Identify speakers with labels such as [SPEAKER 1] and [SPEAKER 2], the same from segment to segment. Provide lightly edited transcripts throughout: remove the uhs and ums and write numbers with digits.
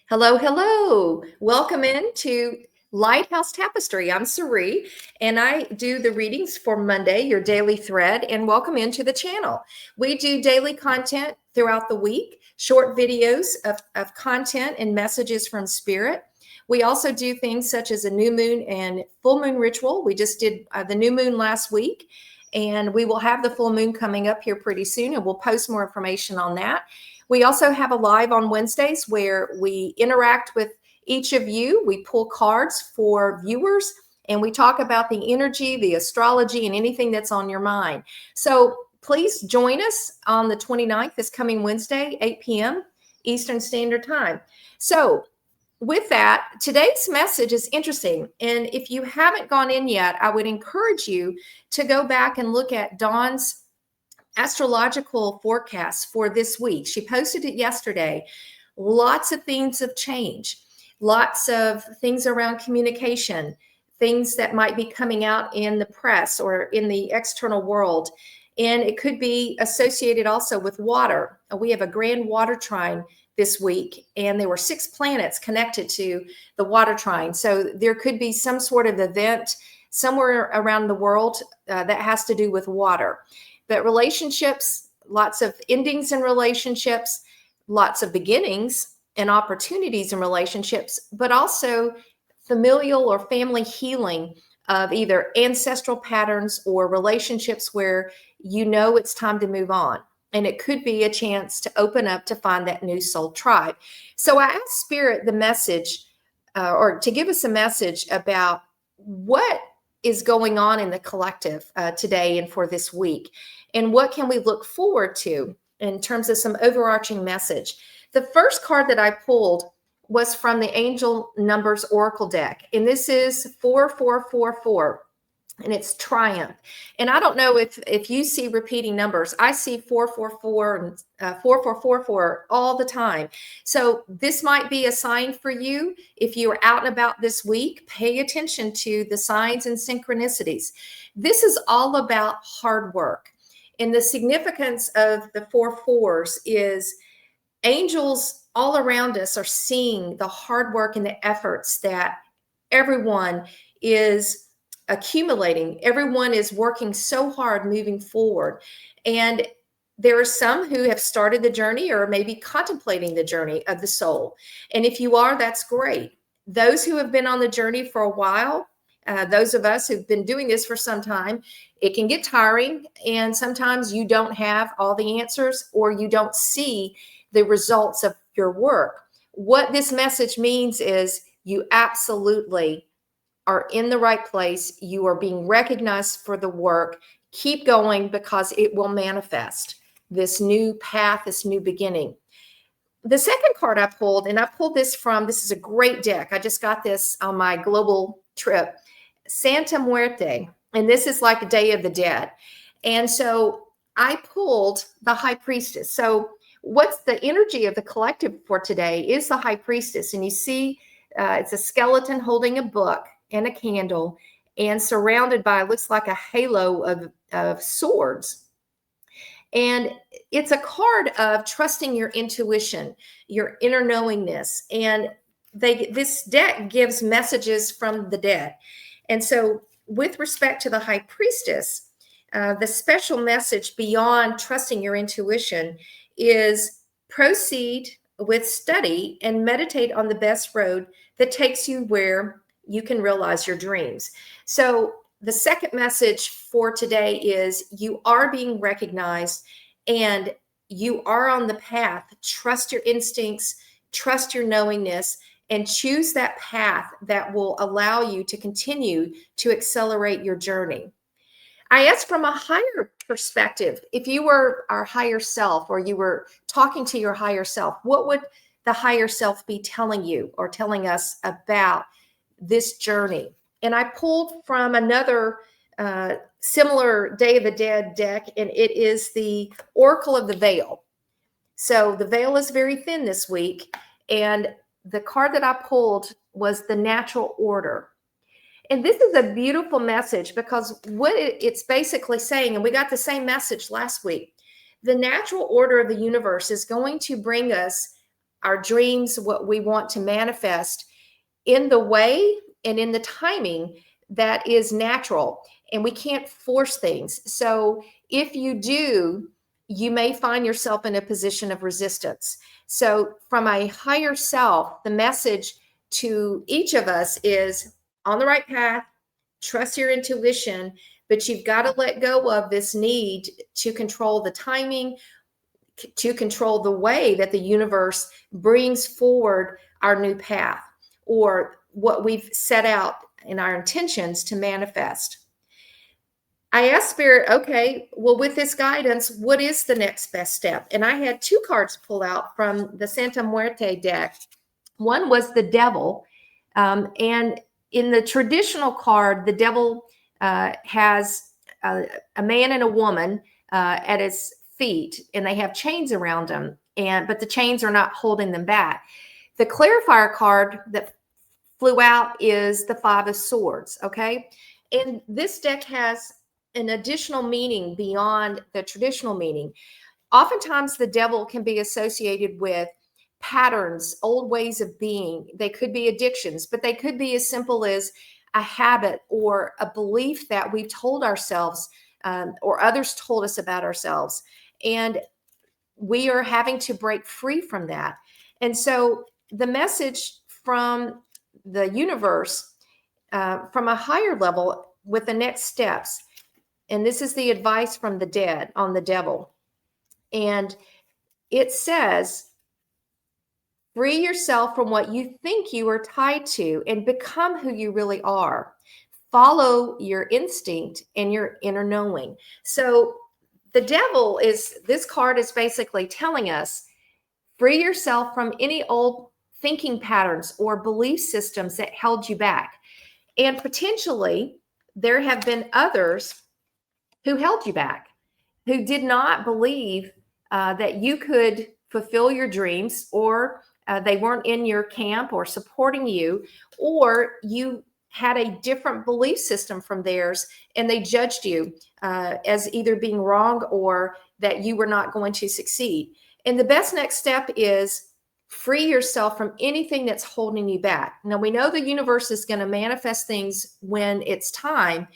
[SPEAKER 1] Hello, hello. Welcome into Lighthouse Tapestry. I'm Ceree, and I do the readings for Monday, your daily thread, and welcome into the channel. We do daily content throughout the week, short videos of content and messages from Spirit. We also do things such as a new moon and full moon ritual. We just did the new moon last week, and we will have the full moon coming up here pretty soon, and we'll post more information on that. We also have a live on Wednesdays where we interact with each of you. We pull cards for viewers and we talk about the energy, the astrology, and anything that's on your mind. So please join us on the 29th, this coming Wednesday, 8 p.m. Eastern Standard Time. So with that, today's message is interesting. And if you haven't gone in yet, I would encourage you to go back and look at Dawn's astrological forecast for this week. She posted it yesterday. Lots of themes of change, lots of things around communication, things that might be coming out in the press or in the external world. And it could be associated also with water. We have a grand water trine this week, and there were 6 planets connected to the water trine. So there could be some sort of event somewhere around the world that has to do with water. But relationships, lots of endings in relationships, lots of beginnings and opportunities in relationships, but also familial or family healing of either ancestral patterns or relationships where you know it's time to move on. And it could be a chance to open up to find that new soul tribe. So I asked Spirit the message, or to give us a message about what is going on in the collective today and for this week. And what can we look forward to in terms of some overarching message? The first card that I pulled was from the Angel Numbers Oracle deck. And this is 4444. And it's triumph. And I don't know if you see repeating numbers. I see 444 and 4444 all the time. So this might be a sign for you. If you are out and about this week, pay attention to the signs and synchronicities. This is all about hard work. And the significance of the 4 fours is angels all around us are seeing the hard work and the efforts that everyone is accumulating. Everyone is working so hard moving forward. And there are some who have started the journey or maybe contemplating the journey of the soul. And if you are, that's great. Those who have been on the journey for a while, those of us who've been doing this for some time, it can get tiring. And sometimes you don't have all the answers or you don't see the results of your work. What this message means is you absolutely are in the right place. You are being recognized for the work. Keep going because it will manifest this new path, this new beginning. The second card I pulled, and I pulled this is a great deck. I just got this on my global trip, Santa Muerte. And this is like a Day of the Dead. And so I pulled the High Priestess. So what's the energy of the collective for today is the High Priestess. And you see it's a skeleton holding a book and a candle and surrounded by, looks like a halo of swords. And it's a card of trusting your intuition, your inner knowingness. And this deck gives messages from the dead. And so with respect to the High Priestess, the special message beyond trusting your intuition is proceed with study and meditate on the best road that takes you where you can realize your dreams. So the second message for today is you are being recognized and you are on the path. Trust your instincts, trust your knowingness, and choose that path that will allow you to continue to accelerate your journey. I asked from a higher perspective, if you were our higher self or you were talking to your higher self, what would the higher self be telling you or telling us about this journey? And I pulled from another similar Day of the Dead deck, and it is the Oracle of the Veil. So the veil is very thin this week, and the card that I pulled was the Natural Order. And this is a beautiful message because what it's basically saying, and we got the same message last week, the natural order of the universe is going to bring us our dreams, what we want to manifest in the way and in the timing that is natural. And we can't force things. So if you do, you may find yourself in a position of resistance. So from a higher self, the message to each of us is on the right path, trust your intuition, but you've got to let go of this need to control the timing, to control the way that the universe brings forward our new path or what we've set out in our intentions to manifest. I asked Spirit, okay, well, with this guidance, what is the next best step? And I had two cards pull out from the Santa Muerte deck. One was the devil. And in the traditional card, the devil has a man and a woman at his feet, and they have chains around them. But the chains are not holding them back. The clarifier card that flew out is the Five of Swords. Okay. And this deck has an additional meaning beyond the traditional meaning. Oftentimes, the devil can be associated with patterns, old ways of being. They could be addictions, but they could be as simple as a habit or a belief that we've told ourselves or others told us about ourselves. And we are having to break free from that. And so the message from the universe from a higher level with the next steps, and this is the advice from the dead on the devil. And it says, free yourself from what you think you are tied to and become who you really are. Follow your instinct and your inner knowing. So the devil this card is basically telling us, free yourself from any old thinking patterns or belief systems that held you back. And potentially there have been others who held you back, who did not believe that you could fulfill your dreams, or they weren't in your camp or supporting you, or you had a different belief system from theirs and they judged you as either being wrong or that you were not going to succeed. And the best next step is free yourself from anything that's holding you back. Now, we know the universe is going to manifest things when it's time,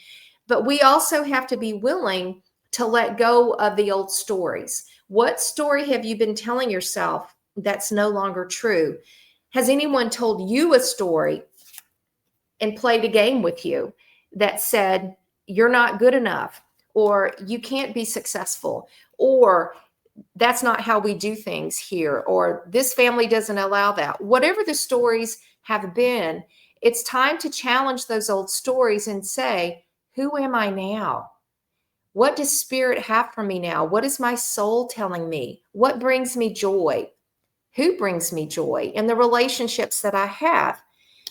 [SPEAKER 1] but we also have to be willing to let go of the old stories. What story have you been telling yourself that's no longer true? Has anyone told you a story and played a game with you that said you're not good enough, or you can't be successful, or that's not how we do things here, or this family doesn't allow that? Whatever the stories have been, it's time to challenge those old stories and say, who am I now? What does spirit have for me now? What is my soul telling me? What brings me joy? Who brings me joy? And the relationships that I have.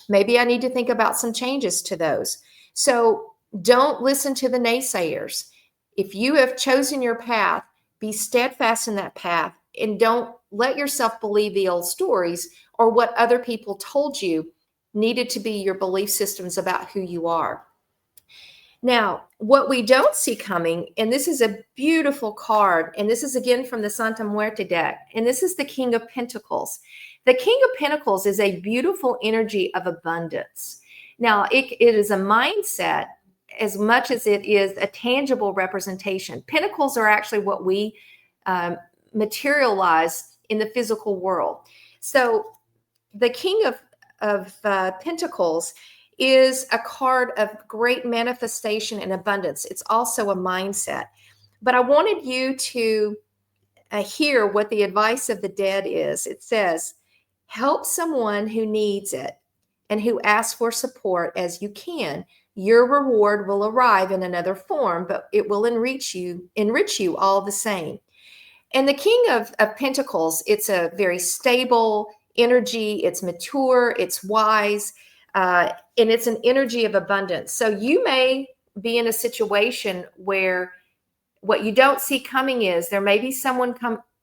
[SPEAKER 1] Maybe I need to think about some changes to those. So don't listen to the naysayers. If you have chosen your path, be steadfast in that path and don't let yourself believe the old stories or what other people told you needed to be your belief systems about who you are. Now, what we don't see coming, and this is a beautiful card, and this is again from the Santa Muerte deck, and this is the King of Pentacles. The King of Pentacles is a beautiful energy of abundance. Now, it is a mindset as much as it is a tangible representation. Pentacles are actually what we materialize in the physical world. So the King of Pentacles is a card of great manifestation and abundance. It's also a mindset. But I wanted you to hear what the advice of the dead is. It says, help someone who needs it and who asks for support as you can. Your reward will arrive in another form, but it will enrich you all the same. And the King of Pentacles, it's a very stable energy. It's mature, it's wise, and it's an energy of abundance. So you may be in a situation where what you don't see coming is there may be someone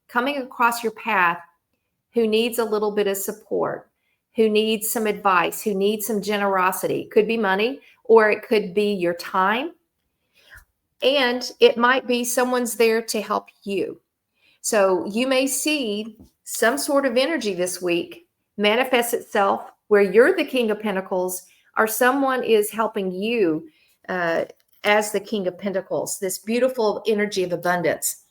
[SPEAKER 1] coming across your path who needs a little bit of support, who needs some advice, who needs some generosity. It could be money, or it could be your time. And it might be someone's there to help you. So you may see some sort of energy this week manifests itself where you're the King of Pentacles, or someone is helping you as the King of Pentacles, this beautiful energy of abundance.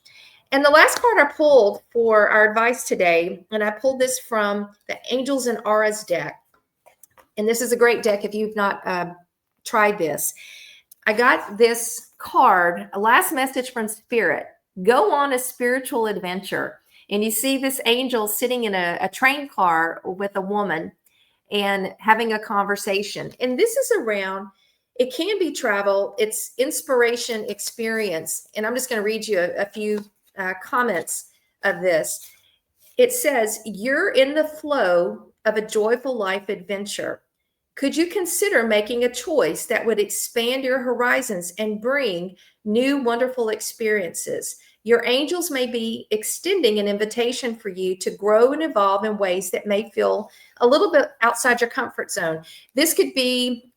[SPEAKER 1] And the last card I pulled for our advice today, and I pulled this from the Angels and Auras deck. And this is a great deck if you've not tried this. I got this card, a last message from Spirit. Go on a spiritual adventure. And you see this angel sitting in a train car with a woman and having a conversation. And this is around, it can be travel, it's inspiration, experience. And I'm just going to read you a few comments of this. It says, you're in the flow of a joyful life adventure. Could you consider making a choice that would expand your horizons and bring new wonderful experiences? Your angels may be extending an invitation for you to grow and evolve in ways that may feel a little bit outside your comfort zone. This could be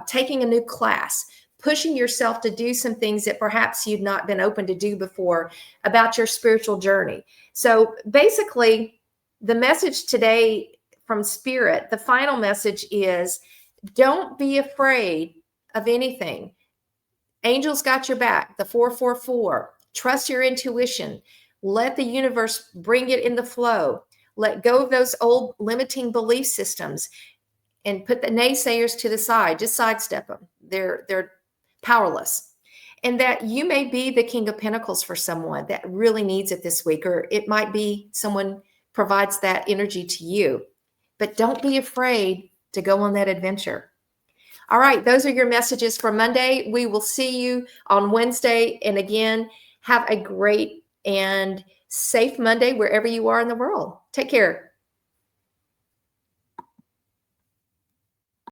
[SPEAKER 1] taking a new class, pushing yourself to do some things that perhaps you've not been open to do before about your spiritual journey. So basically, the message today from Spirit, the final message is, don't be afraid of anything. Angels got your back, the 444. Trust your intuition. Let the universe bring it in the flow. Let go of those old limiting belief systems and put the naysayers to the side. Just sidestep them. They're powerless. And that you may be the King of Pentacles for someone that really needs it this week, or it might be someone provides that energy to you. But don't be afraid to go on that adventure. All right, those are your messages for Monday. We will see you on Wednesday. And again, have a great and safe Monday wherever you are in the world. Take care.